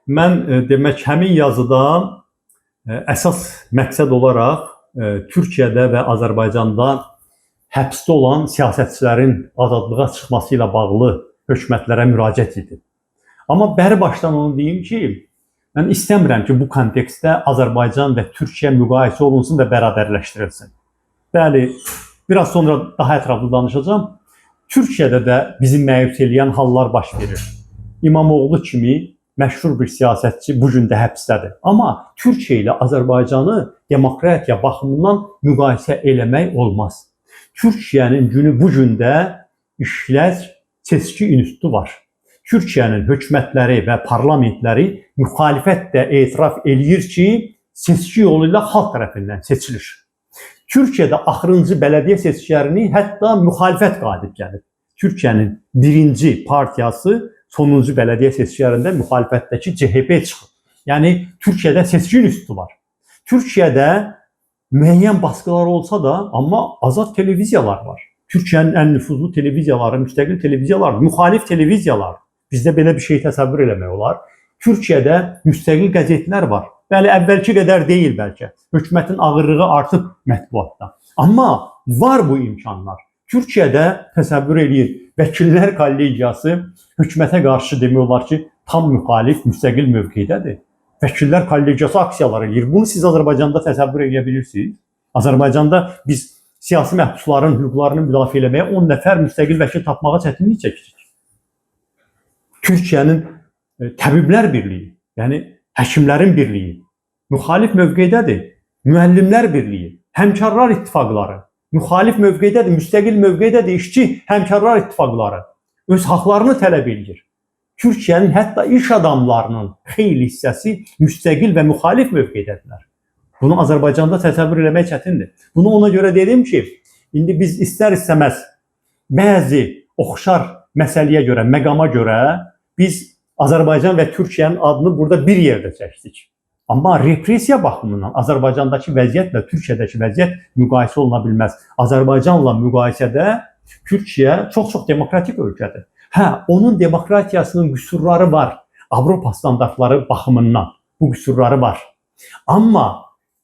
Mən demək həmin yazıda əsas məqsəd olaraq Türkiyədə və Azərbaycanda həbsdə olan siyasətçilərin azadlığa çıxması ilə bağlı hökumətlərə müraciət edir. Amma bəri başdan onu deyim ki, mən istəmirəm ki, bu kontekstdə Azərbaycan və Türkiyə müqayisə olunsun və bərabərləşdirilsin. Bəli, biraz sonra daha ətraflı danışacağım. Türkiyədə də bizi məyus edən hallar baş verir. İmamoğlu kimi məşhur bir siyasətçi bu gün də həbsdədir. Amma Türkiyə ilə Azərbaycanı demokratiya baxımından müqayisə eləmək olmaz. Türkiyənin günü bu gündə işləc seçki institutu var. Türkiyənin hökumətləri və parlamentləri müxalifət də etiraf eləyir ki, seçki yolu ilə xalq tərəfindən seçilir. Türkiyədə axırıncı bələdiyyə seçkilərini hətta müxalifət qalib gəlir. Türkiyənin birinci partiyası sonuncu bələdiyyə seçkilərində müxalifətdəki CHP çıxır. Yəni Türkiyədə seçki institutu var. Türkiyədə müəyyən baskılar olsa da, amma azad televiziyalar var. Türkiyənin ən nüfuzlu televiziyaları, müstəqil televiziyalar, müxalif televiziyalar. Bizdə belə bir şey təsəvvür eləmək olar. Türkiyədə müstəqil qəzetlər var. Bəli, əvvəlki qədər deyil bəlkə. Hökumətin ağırlığı artıb mətbuatda. Amma var bu imkanlar. Türkiyədə təsəvvür eləyir, vəkillər kollegiyası hökumətə qarşı demək olar ki, tam müxalif, müstəqil mövqeydədir. Vəkillər kollegiyası aksiyalar eləyir. Bunu siz Azərbaycanda təsəvvür edə bilirsiniz. Azərbaycanda biz siyasi məhbusların hüquqlarını müdafiə eləməyə 10 nəfər müstəqil vəkil tapmağa çətinlik çəkirik. Türkiyənin təbiblər birliyi, yəni həkimlərin birliyi, müxalif mövqeydədir. Müəllimlər birliyi, həmkarlar ittifaqları, müxalif mövqeydədir, müstəqil mövqeydədir, işçi həmkarlar ittifaqları öz haqlarını tələb edir. Türkiyənin hətta iş adamlarının xeyli hissəsi müstəqil və müxalif mövqeydədirlər. Bunu Azərbaycanda təsəvvür eləmək çətindir. Bunu ona görə dedim ki, indi biz istər-istəməz bəzi oxşar məsələyə görə, məqama görə biz Azərbaycan və Türkiyənin adını burada bir yerdə çəkdik. Amma repressiya baxımından Azərbaycandakı vəziyyətlə Türkiyədəki vəziyyət müqayisə oluna bilməz. Azərbaycanla müqayisədə Türkiyə çox-çox demokratik ölkədir. Hə, onun demokratiyasının qüsurları var. Avropa standartları baxımından bu qüsurları var. Amma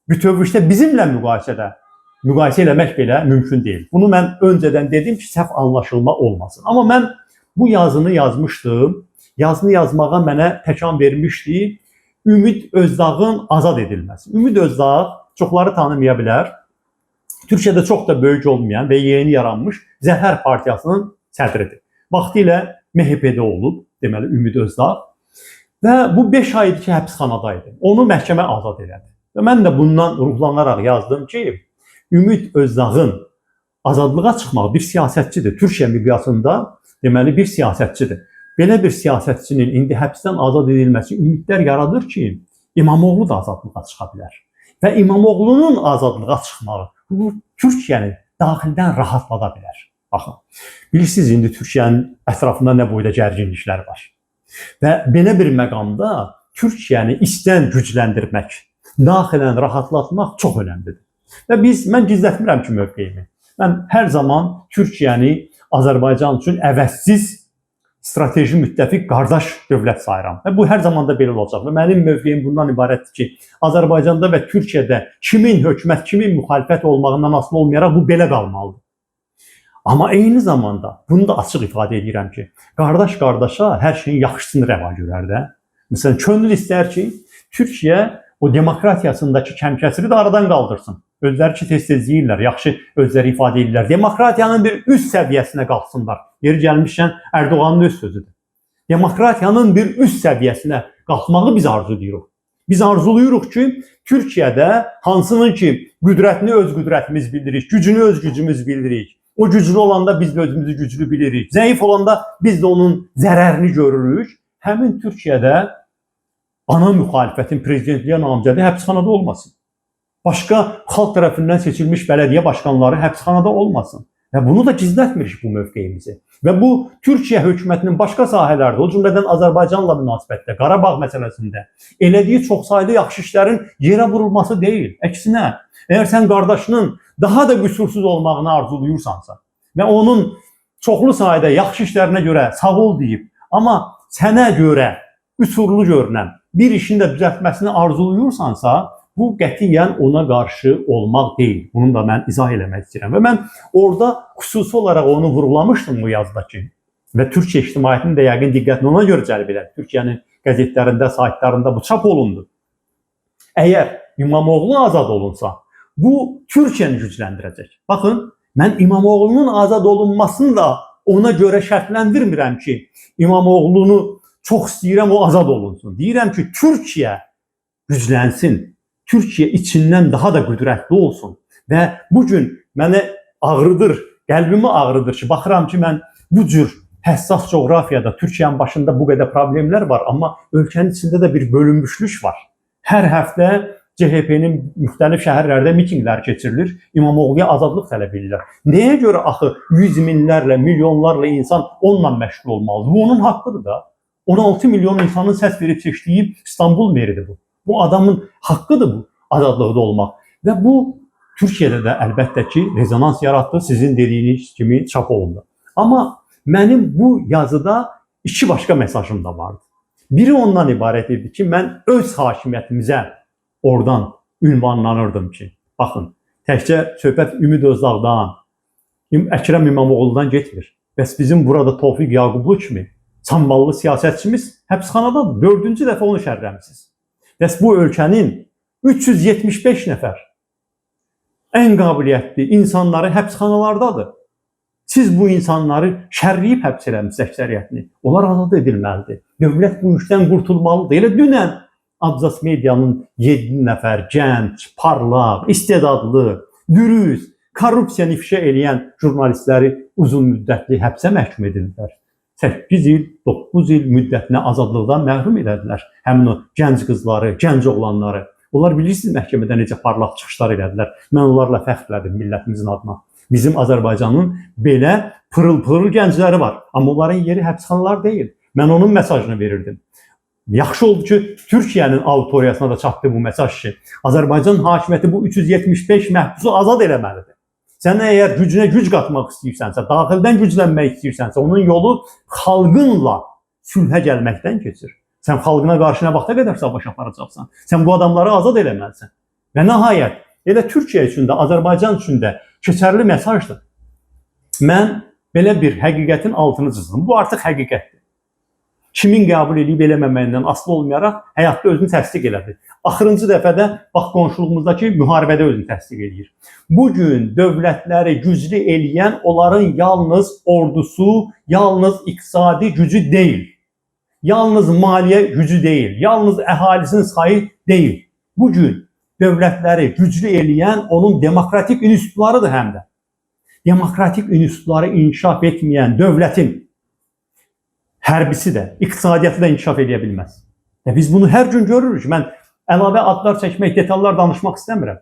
bütövlükdə bizimlə müqayisə eləmək belə mümkün deyil. Bunu mən öncədən dedim ki, səhv anlaşılma olmasın. Amma mən bu yazını yazmışdım. Yazını yazmağa mənə təkan vermişdi Ümid Özdağın azad edilməsi. Ümid Özdağ çoxları tanımaya bilər. Türkiyədə çox da böyük olmayan və yeni yaranmış Zəfər Partiyasının sədridir. Vaxtilə MHP-də olub, deməli Ümid Özdağ. Və bu 5 ay idi ki, həbsxanadaydı. Onu məhkəmə azad elədi. Və mən də bundan ruhlanaraq yazdım ki, Ümid Özdağın azadlığa çıxmağı bir siyasətçidir. Türkiyə miqyasında deməli bir siyasətçidir. Belə bir siyasətçinin indi həbsdən azad edilməsi ümidlər yaradır ki, İmamoğlu da azadlığa çıxa bilər. Və İmamoğlunun azadlığa çıxmağı bu Türkiyəni daxildən rahatlada bilər. Baxın, bilirsiniz indi Türkiyənin ətrafında nə boyda gərginliklər var. Və belə bir məqamda Türkiyəni istən gücləndirmək, daxilən rahatlatmaq çox önəmlidir. Və mən gizlətmirəm ki, mövqeyimi. Mən hər zaman Türkiyəni Azərbaycan üçün əvəzsiz strateji müttəfiq qardaş dövlət sayıram. Və bu hər zaman da belə olacaq. Və mənim mövqeyim bundan ibarətdir ki, Azərbaycanda və Türkiyədə kimin hökumət, kimin müxalifət olmağından asılı olmayaraq bu belə qalmalıdır. Amma eyni zamanda bunu da açıq ifadə edirəm ki, qardaş qardaşa hər şeyin yaxşısını rəva görər də. Məsələn, könül istər ki, Türkiyə o demokratiyasındakı kəmkəsiri də aradan qaldırsın. Özləri ki, tez-tez deyirlər, yaxşı özləri ifadə edirlər. Demokratiyanın bir üst səviyyəsinə qalxsınlar. Yeri gəlmişkən Erdoğanın öz sözüdür. Demokratiyanın bir üst səviyyəsinə qalxmağı biz arzuluyuruq. Biz arzuluyuruq ki, Türkiyədə hansının ki, qüdrətini öz qüdrətimiz bilirik, gücünü öz gücümüz bilirik. O güclü olanda biz də özümüzü güclü bilirik. Zəif olanda biz də onun zərərini görürük. Həmin Türkiyədə ana müxalifətin prezidentliyə namizədi həbsxanada olmasın. Başqa xalq tərəfindən seçilmiş bələdiyyə başqanları həbsxanada olmasın. Və bunu da gizlətmirik bu mövqeyimizi. Və bu Türkiyə hökumətinin başqa sahələrdə, o cümlədən Azərbaycanla münasibətdə, Qarabağ məsələsində elədiyi çoxsaylı yaxşı işlərin yerə vurulması deyil. Əksinə, əgər sən qardaşının daha da qüsursuz olmağını arzuluyursansa və onun çoxlu sayədə yaxşı işlərinə görə sağ ol deyib, amma sənə görə üsurlu görünən bir işin də düzəltməsini arzulayırsansa, bu qətiyyən ona qarşı olmaq deyil. Bunu da mən izah eləmək istəyirəm. Və mən orada xüsusi olaraq onu vurğulamışdım bu yazdakı. Və Türkiyə ictimaiyyətinin də yəqin diqqətini ona görə cəlb elədi. Türkiyənin qəzetlərində, saytlarında bu çap olundu. Əgər İmamoğlu azad olunsa, bu Türkiyəni gücləndirəcək. Baxın, mən İmamoğlunun azad olunmasını da ona görə şərtləndirmirəm ki, İmamoğlunu çox istəyirəm, o azad olunsun. Deyirəm ki, Türkiyə güclənsin. Türkiyə içindən daha da qüdrətli olsun. Və bugün mənə ağrıdır, qəlbimi ağrıdır ki, baxıram ki, mən bu cür həssas coğrafiyada Türkiyənin başında bu qədər problemlər var, amma ölkənin içində də bir bölünmüşlük var. Hər həftə CHP-nin müxtəlif şəhərlərdə mitinqlər keçirilir, İmamoğluya azadlıq tələb edirlər. Nəyə görə axı 100 minlərlə, milyonlarla insan onunla məşğul olmalıdır? Bu onun haqqıdır da. 16 milyon insanın səs verib seçdiyi İstanbul meridir bu. Bu adamın haqqıdır bu, azadlıqda olmaq. Və bu Türkiyədə də əlbəttə ki, rezonans yaratdı, sizin dediyiniz kimi çap olundu. Amma mənim bu yazıda iki başqa mesajım da vardı. Biri ondan ibarət idi ki, mən öz hakimiyyətimizə oradan ünvanlanırdım ki, baxın, təkcə söhbət Ümid Özdağdan, Əkrəm İmamoğlu'dan getmir. Bəs bizim burada Tofiq Yaqublu kimi samballı siyasətçimiz həbsxanadadır. 4-cü dəfə onu şərləmişsiniz. Bəs bu ölkənin 375 nəfər ən qabiliyyətli insanları həbsxanalardadır. Siz bu insanları şərləyib həbs eləmişsiniz əksəriyyətini. Onlar azad edilməlidir. Dövlət bu işdən qurtulmalıdır. Elə dünən Abzas Medianın 7 nəfər gənc, parlaq, istedadlı, dürüst, korrupsiyanı ifşa eləyən jurnalistləri uzun müddətli həbsə məhkum edildilər. 8 il, 9 il müddətinə azadlıqdan məhrum edildilər. Həmin o gənc qızları, gənc oğlanları. Onlar bilirsiniz məhkəmədə necə parlaq çıxışlar elədilər. Mən onlarla fəxr elədim millətimizin adına. Bizim Azərbaycanın belə pırıl-pırıl gəncləri var. Amma onların yeri həbsxanalar deyil. Mən onun mesajını verirdim. Yaxşı oldu ki, Türkiyənin auditoriyasına da çatdı bu mesaj ki, Azərbaycan hakimiyyəti bu 375 məhbusu azad eləməlidir. Sən əgər gücünə güc qatmaq istəyirsənsə, daxildən güclənmək istəyirsənsə, onun yolu xalqınla sülhə gəlməkdən keçir. Sən xalqına qarşı nə vaxta qədər savaş aparacaqsan? Sən bu adamları azad eləməlisən. Və nəhayət, elə Türkiyə üçün də, Azərbaycan üçün də keçərli mesajdır. Mən belə bir həqiqətin altını çizdim. Bu artıq həqiqətdir. Kimin qəbul edib eləməməyindən asılı olmayaraq həyatda özünü təsdiq elədi. Axırıncı dəfədə bax qonşuluğumuzdakı müharibədə özünü təsdiq edir. Bugün dövlətləri güclü eləyən onların yalnız ordusu, yalnız iqtisadi gücü deyil. Yalnız maliyyə gücü deyil, yalnız əhalisinin sayı deyil. Bugün dövlətləri güclü eləyən onun demokratik institutlarıdır həm də. Demokratik institutları inkişaf etməyən dövlətin hərbisi də, iqtisadiyyatı da inkişaf edə bilməz. Biz bunu hər gün görürük. Mən əlavə adlar çəkmək, detallar danışmaq istəmirəm.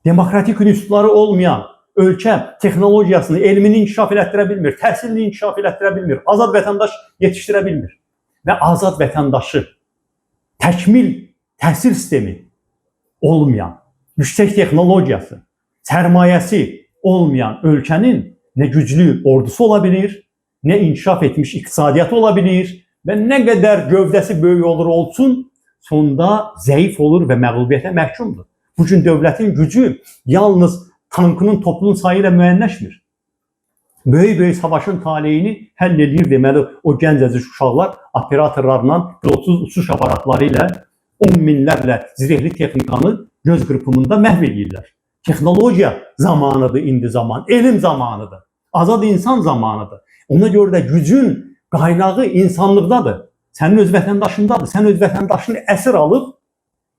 Demokratik institutları olmayan ölkə texnologiyasını, elmini inkişaf elətdirə bilmir, təhsilini inkişaf elətdirə bilmir, azad vətəndaş yetişdirə bilmir. Və azad vətəndaşı, təkmil təhsil sistemi olmayan, yüksək texnologiyası, sərmayəsi olmayan ölkənin nə güclü ordusu ola bilir, nə inkişaf etmiş iqtisadiyyatı ola bilir və nə qədər gövdəsi böyük olur olsun, sonda zəif olur və məğlubiyyətə məhkumdur. Bugün dövlətin gücü yalnız tankının, toplunun sayı ilə müəyyənləşmir. Böyük-böyük savaşın taleyini həll edir deməli o gəncəcik uşaqlar operatorlarla, pilotsuz uçuş aparatları ilə 10 minlərlə zirehli texnikanı göz qırpımında məhv edirlər. Texnologiya zamanıdır indi zaman, elm zamanıdır, azad insan zamanıdır. Ona görə də gücün qaynağı insanlıqdadır. Sənin öz vətəndaşındadır. Sən öz vətəndaşını əsir alıb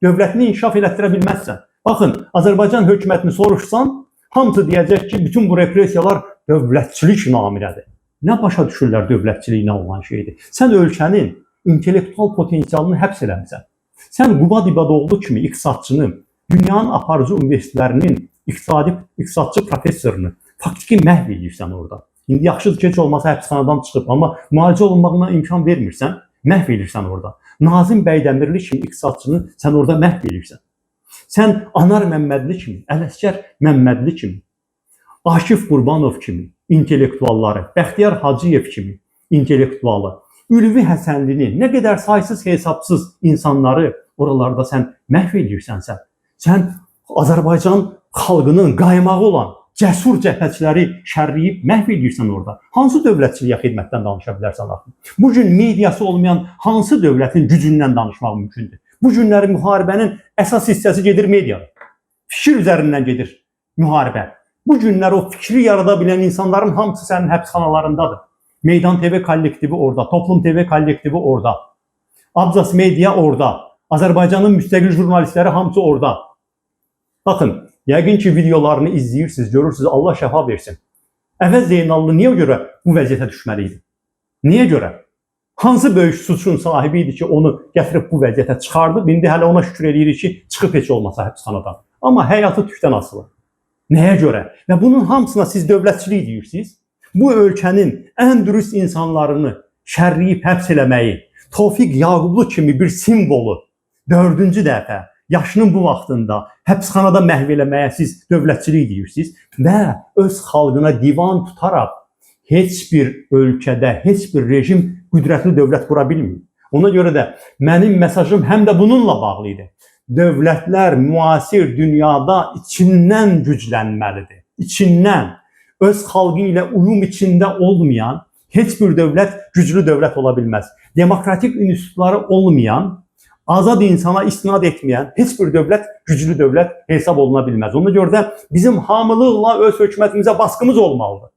dövlətini inkişaf elətdirə bilməzsən. Baxın, Azərbaycan hökumətini soruşsan, hamısı deyəcək ki, bütün bu repressiyalar dövlətçilik naminədir. Nə başa düşürlər dövlətçiliklə olan şeydir? Sən ölkənin intellektual potensialını həbs eləmişsən. Sən Qubad İbadoğlu kimi iqtisadçını, dünyanın aparıcı universitetlərinin iqtisadçı professorunu faktiki məhv edirsən orada. İndi yaxşıdır ki, heç olmasa həbsxanadan çıxıb, amma müalicə olunmağına imkan vermirsən, məhv edirsən orada. Nazim Bəydəmirli kimi iqtisadçını sən orada məhv edirsən. Sən Anar Məmmədli kimi, Ələsgər Məmmədli kimi, Akif Qurbanov kimi intellektualları, Bəxtiyar Hacıyev kimi intellektualı Ülvi Həsənlini, nə qədər saysız hesabsız insanları oralarda sən məhv edirsən sən. Sən Azərbaycan xalqının qaymağı olan cəsur cəbhəçiləri şərləyib məhv edirsən orada. Hansı dövlətçiliyə xidmətdən danışa bilərsən axı? Bu gün mediası olmayan hansı dövlətin gücündən danışmaq mümkündür? Bu günləri müharibənin əsas hissəsi gedir mediada. Fikir üzərindən gedir müharibə. Bu günlər o fikri yarada bilən insanların hamısı sənin həbsxanalarındadır. Meydan TV kollektivi orada, Toplum TV kollektivi orada, Abzas Media orada, Azərbaycanın müstəqil jurnalistləri hamısı orada. Baxın, yəqin ki videolarını izləyirsiniz, görürsünüz, Allah şəfa versin. Əvəz Zeynallı niyə görə bu vəziyyətə düşməliydi? Niyə görə? Hansı böyük suçun sahibi idi ki, onu gətirib bu vəziyyətə çıxardı? İndi hələ ona şükür edirik ki, çıxıb heç olmasa həbsxanadan. Amma həyatı tükdən asılı. Nəyə görə? Və bunun hamısına siz dövlətçilik deyirsiniz. Bu ölkənin ən dürüst insanlarını şərləyib həbs eləməyi, Tofiq Yaqublu kimi bir simvolu 4-cü dəfə yaşının bu vaxtında həbsxanada məhv eləməyə siz dövlətçilik deyirsiniz və öz xalqına divan tutaraq heç bir ölkədə, heç bir rejim qüdrətli dövlət qura bilmir. Ona görə də mənim mesajım həm də bununla bağlı idi. Dövlətlər müasir dünyada içindən güclənməlidir. İçindən, öz xalqı ilə uyum içində olmayan heç bir dövlət güclü dövlət ola bilməz. Demokratik institutları olmayan, azad insana istinad etməyən heç bir dövlət güclü dövlət hesab oluna bilməz. Ona görə də bizim hamılıqla öz hökumətimizə baskımız olmalıdır.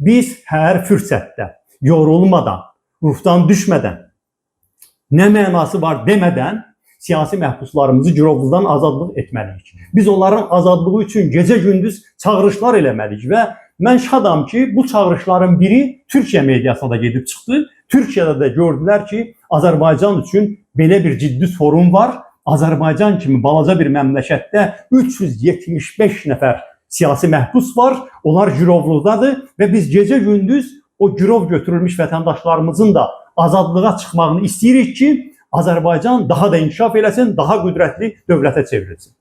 Biz hər fürsətdə yorulmadan, ruhdan düşmədən, nə mənası var demədən siyasi məhbuslarımızı girovludan azadlıq etməliyik. Biz onların azadlığı üçün gecə-gündüz çağırışlar eləməliyik və mən şadam ki, bu çağırışların biri Türkiyə mediasına da gedib çıxdı. Türkiyədə də gördülər ki, Azərbaycan üçün belə bir ciddi sorun var. Azərbaycan kimi balaca bir məmləkətdə 375 nəfər siyasi məhbus var. Onlar girovluqdadır və biz gecə-gündüz o girov götürülmüş vətəndaşlarımızın da azadlığa çıxmağını istəyirik ki, Azərbaycan daha da inkişaf eləsin, daha qüdrətli dövlətə çevrilsin.